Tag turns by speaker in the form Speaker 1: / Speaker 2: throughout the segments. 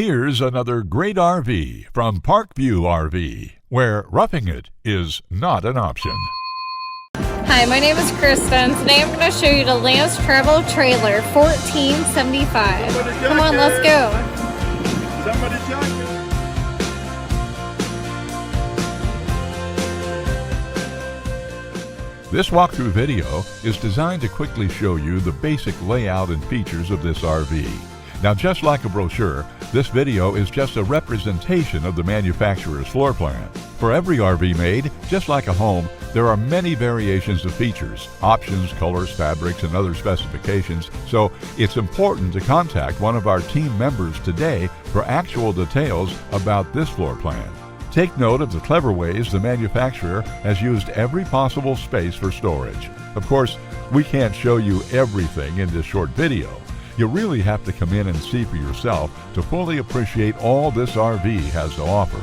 Speaker 1: Here's another great RV from Parkview RV, where roughing it is not an option.
Speaker 2: Hi, my name is Krista, and today I'm going to show you the Lance Travel Trailer 1475. Come on, let's go.
Speaker 3: Somebody check it.
Speaker 1: This walkthrough video is designed to quickly show you the basic layout and features of this RV. Now, just like a brochure, this video is just a representation of the manufacturer's floor plan. For every RV made, just like a home, there are many variations of features, options, colors, fabrics, and other specifications, so it's important to contact one of our team members today for actual details about this floor plan. Take note of the clever ways the manufacturer has used every possible space for storage. Of course, we can't show you everything in this short video. You really have to come in and see for yourself to fully appreciate all this RV has to offer.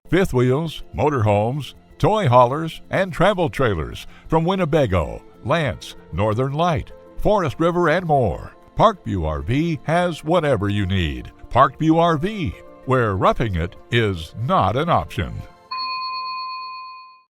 Speaker 1: Fifth wheels, motorhomes, toy haulers, and travel trailers from Winnebago, Lance, Northern Light, Forest River, and more. Parkview RV has whatever you need. Parkview RV, where roughing it is not an option.